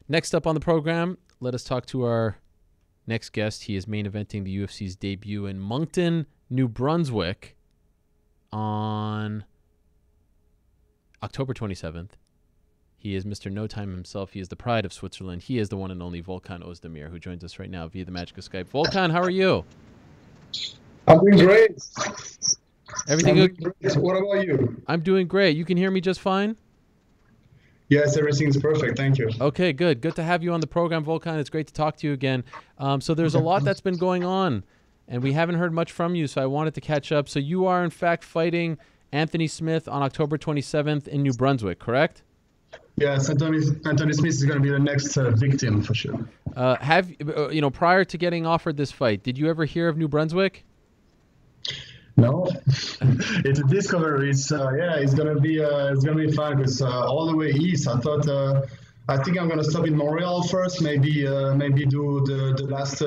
Next up on the program, let us talk to our next guest. He is main eventing the UFC's debut in Moncton, New Brunswick on October 27th. He is Mr. No Time himself. He is the pride of Switzerland. He is the one and only Volkan Oezdemir, who joins us right now via the magic of Skype. Volkan, how are you? I'm doing great. Everything good? What about you? I'm doing great. You can hear me just fine? Yes, everything's perfect. Thank you. Okay, good. Good to have you on the program, Volkan. It's great to talk to you again. So there's a lot that's been going on, and we haven't heard much from you, so I wanted to catch up. So you are, in fact, fighting Anthony Smith on October 27th in New Brunswick, correct? Yes, Anthony Smith is going to be the next victim for sure. Prior to getting offered this fight, did you ever hear of New Brunswick? No, it's a discovery. It's gonna be fun because all the way east. I think I'm gonna stop in Montreal first. Maybe do the last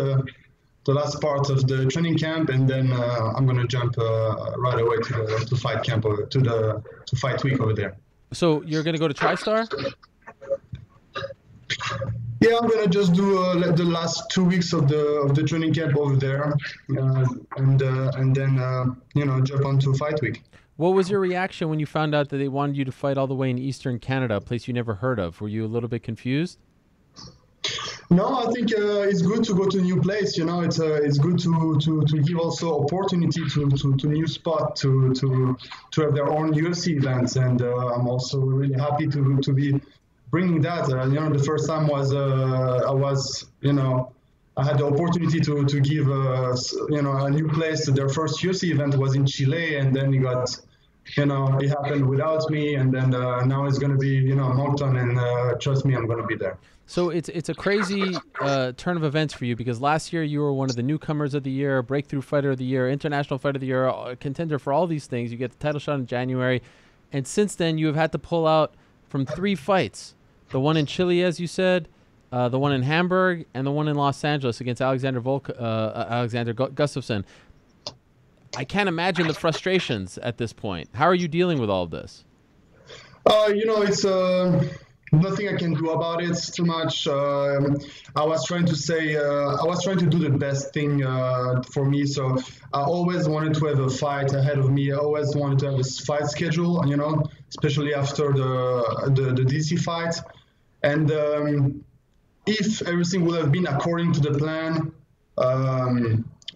part of the training camp, and then I'm gonna jump right away to fight camp or to fight week over there. So you're gonna go to TriStar? Yeah, I'm gonna just do the last 2 weeks of the training camp over there, and then jump onto fight week. What was your reaction when you found out that they wanted you to fight all the way in Eastern Canada, a place you never heard of? Were you a little bit confused? No, I think it's good to go to a new place. It's good to give also opportunity to new spot to have their own UFC events, and I'm also really happy to be bringing that. The first time was I had the opportunity to give a new place. Their first UFC event was in Chile, and then it happened without me, and then now it's going to be Moncton, and trust me, I'm going to be there. So it's a crazy turn of events for you, because last year you were one of the newcomers of the year, breakthrough fighter of the year, international fighter of the year, contender for all these things. You get the title shot in January, and since then you have had to pull out from 3 fights. The one in Chile, as you said, the one in Hamburg, and the one in Los Angeles against Alexander Gustafsson. I can't imagine the frustrations at this point. How are you dealing with all of this? It's nothing I can do about it too much. I was trying to do the best thing for me. So I always wanted to have a fight ahead of me. I always wanted to have a fight schedule, especially after the DC fight. And if everything would have been according to the plan,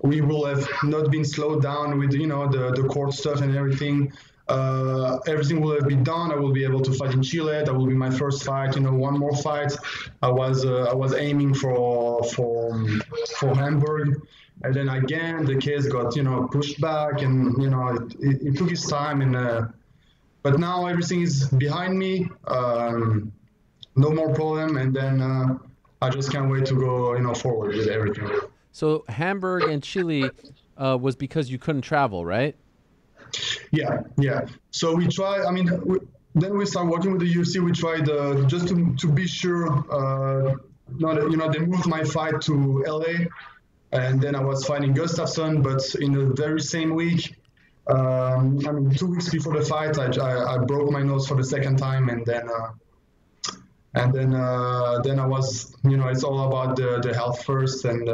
we will have not been slowed down with the court stuff and everything. Everything will have been done. I will be able to fight in Chile. That will be my first fight. One more fight. I was aiming for Hamburg, and then again the case got pushed back, and it took its time. And but now everything is behind me. No more problem, and then I just can't wait to go forward with everything. So Hamburg and Chile was because you couldn't travel, right? Yeah. So we try. Then we start working with the UFC. We tried just to be sure. They moved my fight to LA, and then I was fighting Gustafsson. But in the very same week, 2 weeks before the fight, I broke my nose for the second time, and then I was, it's all about the health first, and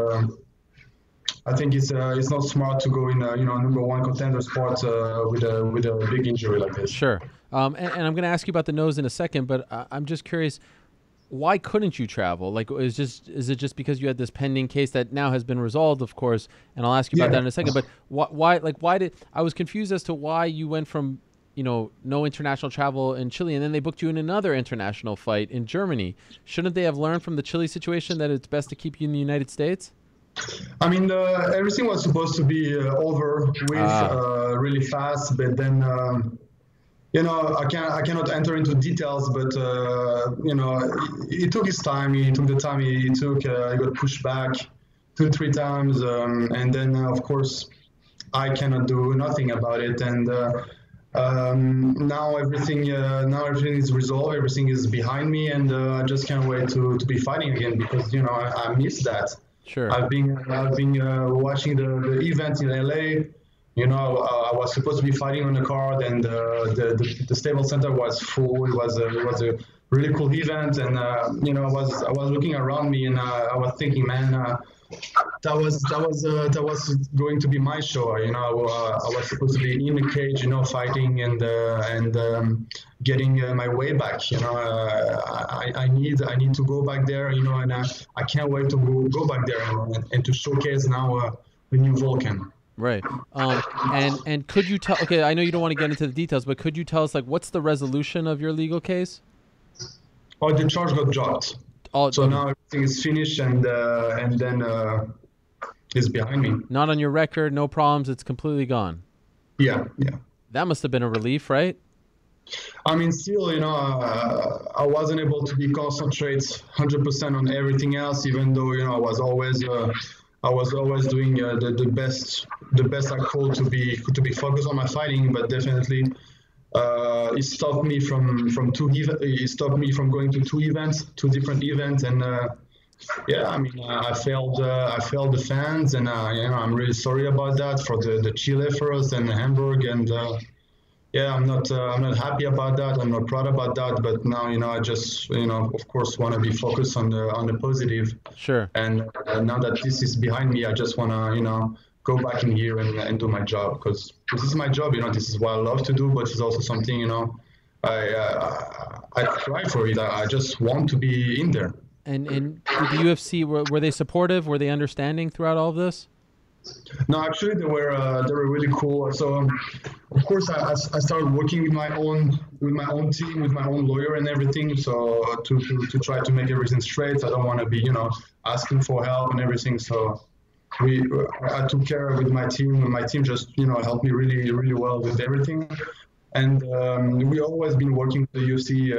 I think it's not smart to go in number 1 contender spot with a big injury like this. Sure, and I'm going to ask you about the nose in a second, but I'm just curious, why couldn't you travel? Like, is it just because you had this pending case that now has been resolved, of course? And I'll ask you about that in a second. But why did I was confused as to why you went from no international travel in Chile, and then they booked you in another international fight in Germany. Shouldn't they have learned from the Chile situation that it's best to keep you in the United States? Everything was supposed to be over with really fast, but then I cannot enter into details, but it took its time. It took the time it took. It got pushed back 2-3 times, and then of course I cannot do nothing about it. And now everything is resolved. Everything is behind me, and I just can't wait to be fighting again, because I miss that. Sure. I've been watching the event in LA. I was supposed to be fighting on the card, and the Staples Center was full. It was a really cool event. And you know, I was looking around me, and I was thinking, man, that was going to be my show. You know, I was supposed to be in the cage, you know, fighting and getting my way back. You know, I need to go back there. You know, and I can't wait to go back there and to showcase now the new Volkan. Right. And could you tell? Okay, I know you don't want to get into the details, but could you tell us, like, what's the resolution of your legal case? Oh, the charge got dropped. So now everything is finished, and then it's behind me. Not on your record, no problems. It's completely gone. Yeah, yeah. That must have been a relief, right? I mean, still, you know, I wasn't able to be concentrate 100% on everything else, even though, you know, I was always doing the best I could to be focused on my fighting, but definitely it stopped me from going to two different events, and yeah, I mean, I failed the fans, and you know, I'm really sorry about that for the Chile first and Hamburg, and yeah, I'm not happy about that. I'm not proud about that. But now, you know, I just, you know, of course, want to be focused on the positive. Sure. And now that this is behind me, I just want to, you know, go back in here and do my job, because this is my job. You know, this is what I love to do, but it's also something, you know, I try for it. I just want to be in there. And with the UFC, were they supportive? Were they understanding throughout all of this? No, actually, they were really cool. So, of course, I started working with my own team, with my own lawyer and everything. So to try to make everything straight. I don't want to be, you know, asking for help and everything. So I took care with my team, and my team just, you know, helped me really, really well with everything. And we always been working with the UFC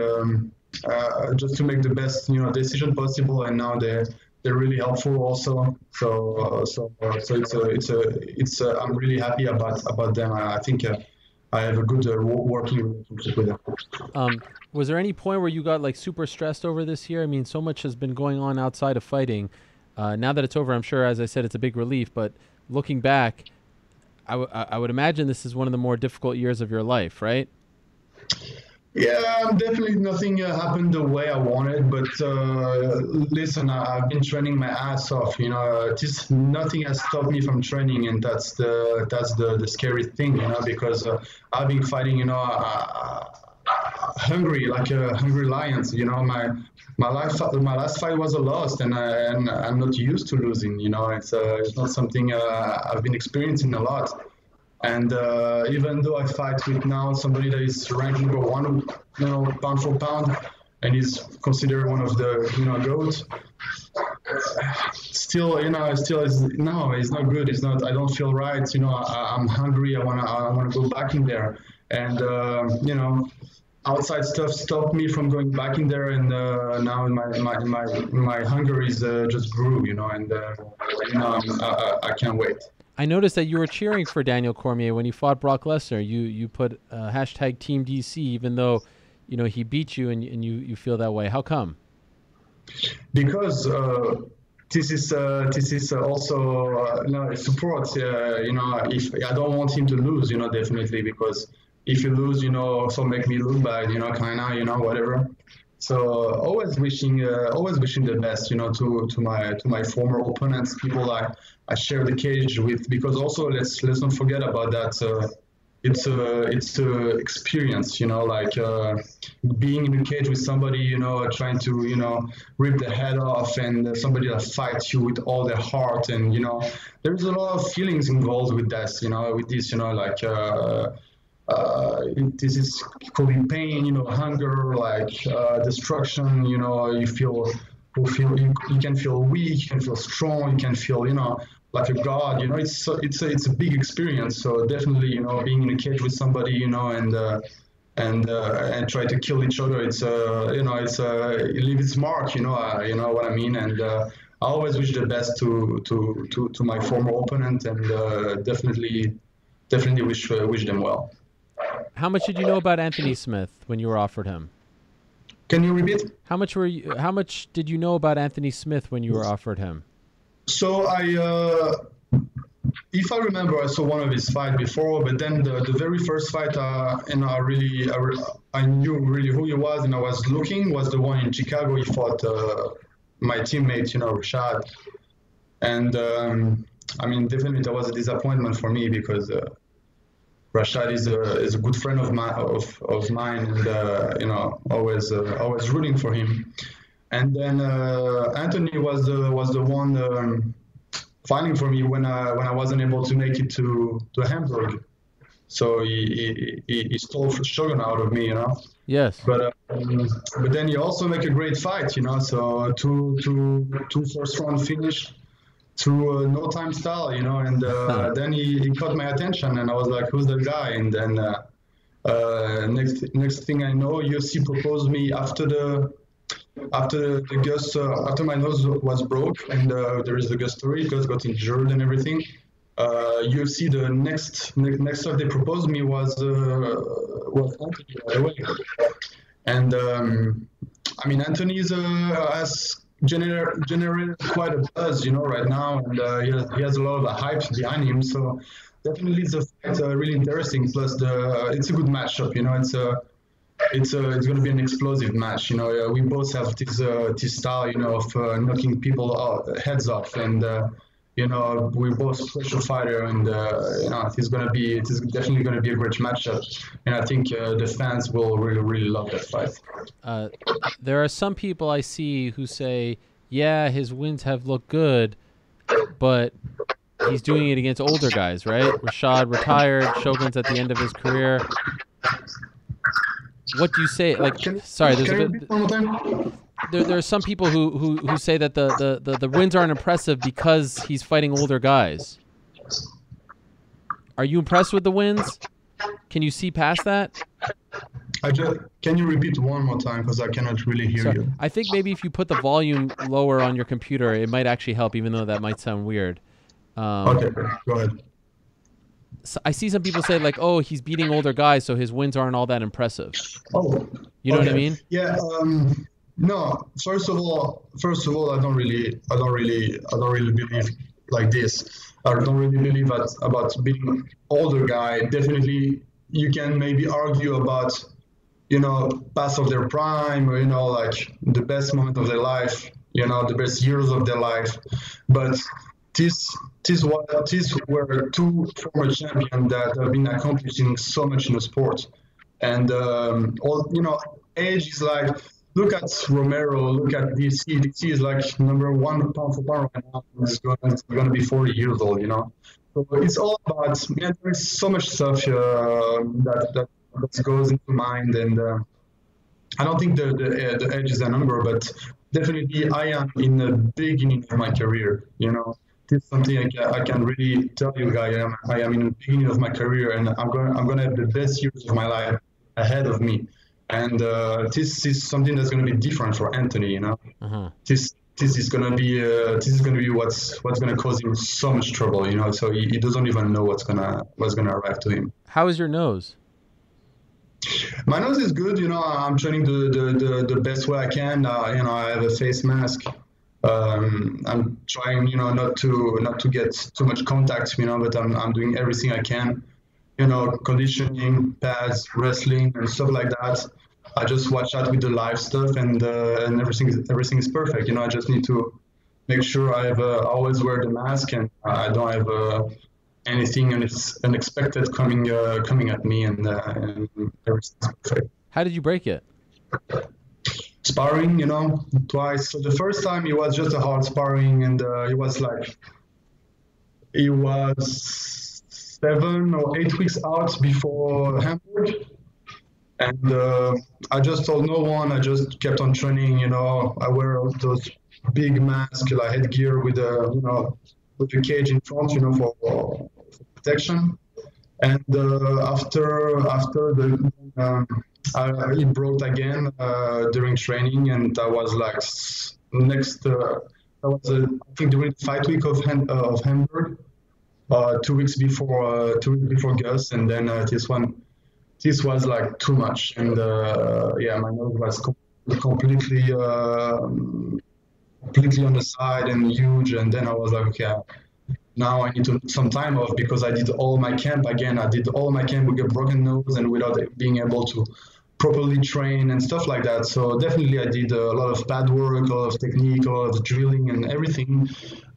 just to make the best, you know, decision possible. And now they're really helpful also. So it's I'm really happy about them. I think I have a good working relationship with them. Was there any point where you got like super stressed over this year? I mean, so much has been going on outside of fighting. Now that it's over, I'm sure, as I said, it's a big relief. But looking back, I would imagine this is one of the more difficult years of your life, right? Yeah, definitely nothing happened the way I wanted, but listen, I've been training my ass off. You know, nothing has stopped me from training, and that's the scary thing, you know, because I've been fighting, you know, hungry, like a hungry lion. You know, my last fight was a loss, and I'm not used to losing. You know, it's not something I've been experiencing a lot. And even though I fight with now somebody that is ranked number one, you know, pound for pound, and is considered one of the, you know, GOAT, still, you know, it's not good. It's not. I don't feel right. You know, I'm hungry. I wanna go back in there, and you know, outside stuff stopped me from going back in there, and now my hunger is just grew. You know, and you know, I can't wait. I noticed that you were cheering for Daniel Cormier when he fought Brock Lesnar. You put hashtag Team DC, even though, you know, he beat you, and you feel that way. How come? Because this is also you know, support. You know, if I don't want him to lose, you know, definitely, because if you lose, you know, also make me look bad, you know, kinda, you know, whatever. So always wishing the best, you know, to my former opponents, people I share the cage with, because also let's not forget about that. It's a experience, you know, like being in the cage with somebody, you know, trying to, you know, rip the head off, and somebody that fights you with all their heart, and you know, there's a lot of feelings involved with this, you know, like. This is causing pain, you know, hunger, like destruction. You know, you can feel weak, you can feel strong, you can feel, you know, like a god. You know, it's a big experience. So definitely, you know, being in a cage with somebody, you know, and try to kill each other. It's you know, it leaves its mark. You know what I mean. And I always wish the best to my former opponent, and definitely wish them well. How much did you know about Anthony Smith when you were offered him? Can you repeat? How much did you know about Anthony Smith when you were offered him? So if I remember, I saw one of his fights before, but then the very first fight, and I knew really who he was, and I was looking, was the one in Chicago. He fought my teammate, Rashad, and I mean, definitely that was a disappointment for me because Rashad is a good friend of mine, and always rooting for him. And then Anthony was the one fighting for me when I wasn't able to make it to Hamburg. So he stole Shogun out of me, Yes. But then he also make a great fight, So two first round finish to no time style, And then he caught my attention, and I was like, "Who's that guy?" And then next thing I know, UFC proposed me after my nose was broke, and there is the Gus story. Gus got injured and everything. UFC the next stuff they proposed me was Anthony right away. And I mean, Anthony has generated quite a buzz, right now, and he has a lot of hype behind him. So definitely it's a fight really interesting. Plus it's a good matchup, It's going to be an explosive match. We both have this style, of knocking people heads off, and we're both pressure fighter, and it's definitely going to be a great matchup, and I think the fans will really, really love that fight. There are some people I see who say, yeah, his wins have looked good, but he's doing it against older guys, right? Rashad retired, Shogun's at the end of his career. What do you say? Like, sorry, there's a bit. There are some people who say that the wins aren't impressive because he's fighting older guys. Are you impressed with the wins? Can you see past that? Can you repeat one more time, because I cannot really hear you? I think maybe if you put the volume lower on your computer, it might actually help, even though that might sound weird. Okay, go ahead. So I see some people say, like, oh, he's beating older guys, so his wins aren't all that impressive. Oh, you know what I mean? Yeah. No. First of all, I don't really believe like this. I don't really believe about being older guy. Definitely, you can maybe argue about, past of their prime, or like the best moment of their life, the best years of their life, but these were two former champions that have been accomplishing so much in the sport, and age is like, look at Romero, look at DC. DC is like #1 pound for pound right now. It's going to be 40 years old, So it's all about, man, there's so much stuff that goes into mind, and I don't think the age is a number, but definitely I am in the beginning of my career, This is something I can really tell you, guys. I am in the beginning of my career, and I'm gonna have the best years of my life ahead of me. And this is something that's going to be different for Anthony. This is going to be what's going to cause him so much trouble. So he doesn't even know what's gonna arrive to him. How is your nose? My nose is good. I'm training the best way I can. I have a face mask. I'm trying, not to get too much contact, but I'm doing everything I can, conditioning, pads, wrestling, and stuff like that. I just watch out with the live stuff, and everything is perfect. I just need to make sure I always wear the mask, and I don't have anything unexpected coming at me, and everything's perfect. How did you break it? Sparring, twice. So the first time it was just a hard sparring, and it was 7 or 8 weeks out before Hamburg, and I just told no one. I just kept on training. I wear those big masks, like headgear with the cage in front, for protection. And after it broke again during training, and that was I think during the fight week of Hamburg, 2 weeks before Gus, and then this was like too much, and my nose was completely on the side and huge, and then I was like, okay, now I need to some time off because I did all my camp again. I did all my camp with a broken nose and without being able to properly train and stuff like that. So definitely I did a lot of pad work, a lot of technique, a lot of drilling and everything.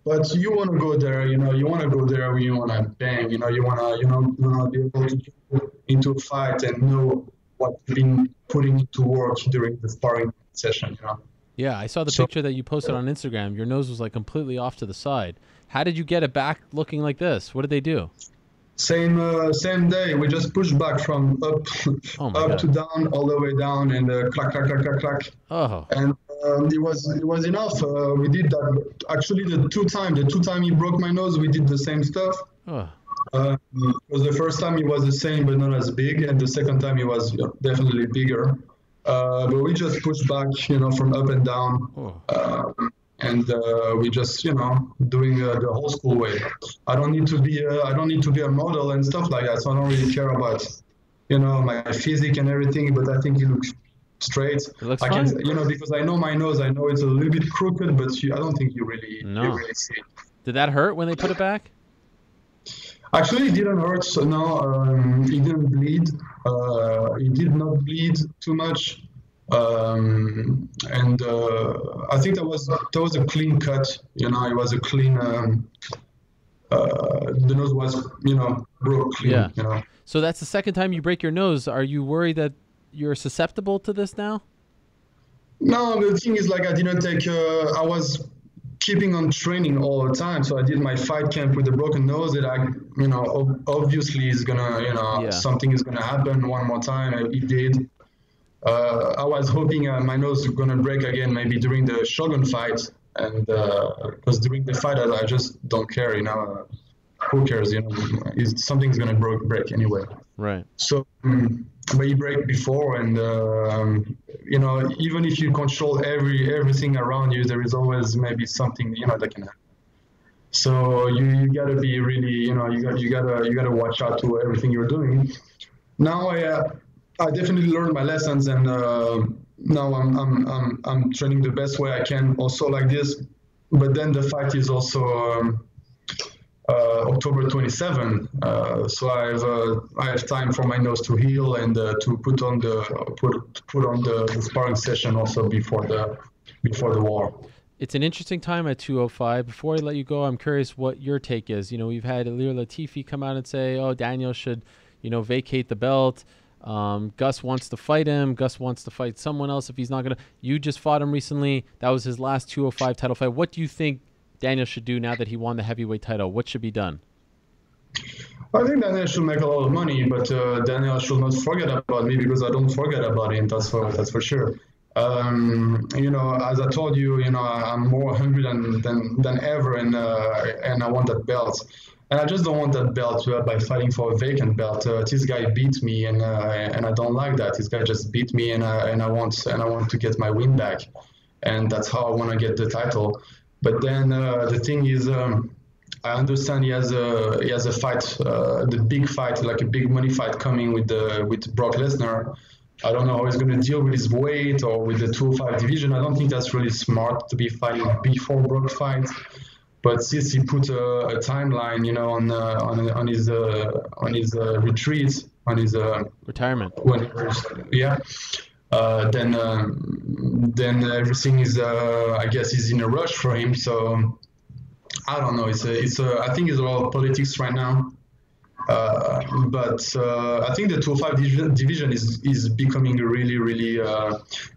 But you want to go there, you want to go there where you want to bang, you want to be able to go into a fight and know what you've been putting into work during the sparring session, Yeah, I saw the picture that you posted on Instagram. Your nose was like completely off to the side. How did you get it back looking like this? What did they do? Same day. We just pushed back from up to down, all the way down, and clack, clack, clack, clack, clack. Oh. And it was enough. We did that. Actually, the two time he broke my nose, we did the same stuff. Oh. Because the first time it was the same but not as big, and the second time it was definitely bigger. But we just pushed back, from up and down. Oh. And we just doing the whole school way. I don't need to be a model and stuff like that, so I don't really care about my physique and everything, but I think it looks straight. It looks fine. Because I know my nose, I know it's a little bit crooked, but I don't think you really see it. Did that hurt when they put it back? Actually, it didn't hurt. So no, it didn't bleed. It did not bleed too much. And I think that was a clean cut. It was a clean. The nose was broke clean. Yeah. So that's the second time you break your nose. Are you worried that you're susceptible to this now? No, the thing is, I didn't take. I was keeping on training all the time, so I did my fight camp with a broken nose. That obviously is gonna something is gonna happen one more time. It did. I was hoping my nose was going to break again, maybe during the Shogun fight, and because during the fight I just don't care, who cares, something's going to break anyway. Right. So, but you break before, and even if you control everything around you, there is always maybe something that can happen. So you gotta be really, you gotta watch out to everything you're doing. Now I definitely learned my lessons, and now I'm training the best way I can, also like this. But then the fight is also October 27, so I have time for my nose to heal and to put on the sparring session also before the war. It's an interesting time at 205. Before I let you go, I'm curious what your take is. We've had Ilir Latifi come out and say, "Oh, Daniel should, vacate the belt." Gus wants to fight him. Gus wants to fight someone else if he's not going to. You just fought him recently. That was his last 205 title fight. What do you think Daniel should do now that he won the heavyweight title? What should be done? I think Daniel should make a lot of money, but Daniel should not forget about me, because I don't forget about him. That's for sure. As I told you, I'm more hungry than ever, and I want that belt. And I just don't want that belt by fighting for a vacant belt. This guy beat me, and I don't like that. This guy just beat me, and I want to get my win back, and that's how I want to get the title. But then the thing is, I understand he has a fight, the big fight, like a big money fight coming with Brock Lesnar. I don't know how he's going to deal with his weight or with the 205 division. I don't think that's really smart to be fighting before Brock fights. But since he put a timeline, on his retreat, on his retirement, then everything is, I guess, is in a rush for him. So I don't know. I think it's a lot of politics right now. But I think the 205 division is becoming really, really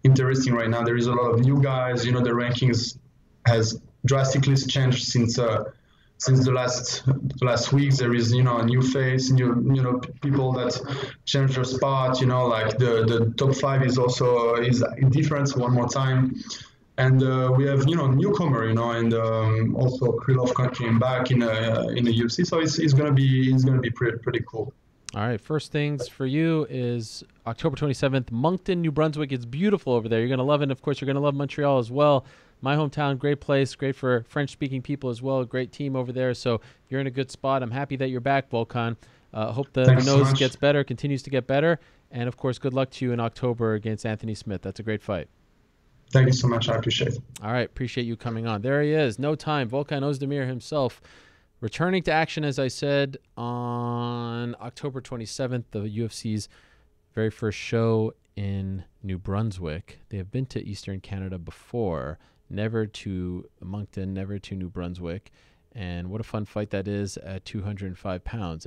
interesting right now. There is a lot of new guys. The rankings has drastically changed since the last weeks. There is a new face, new people that change their spot. Like the top 5 is also is different one more time. And we have, newcomer, and also Krylov came back in the UFC, so it's gonna be pretty cool. All right, first things for you is October 27th, Moncton, New Brunswick. It's beautiful over there. You're gonna love it. And of course, you're gonna love Montreal as well. My hometown, great place, great for French-speaking people as well. Great team over there, so you're in a good spot. I'm happy that you're back, Volkan. Hope the nose gets better, continues to get better, and of course, good luck to you in October against Anthony Smith. That's a great fight. Thank you so much. I appreciate it. All right. Appreciate you coming on. There he is. No time. Volkan Oezdemir himself. Returning to action, as I said, on October 27th, the UFC's very first show in New Brunswick. They have been to Eastern Canada before, never to Moncton, never to New Brunswick. And what a fun fight that is at 205 pounds.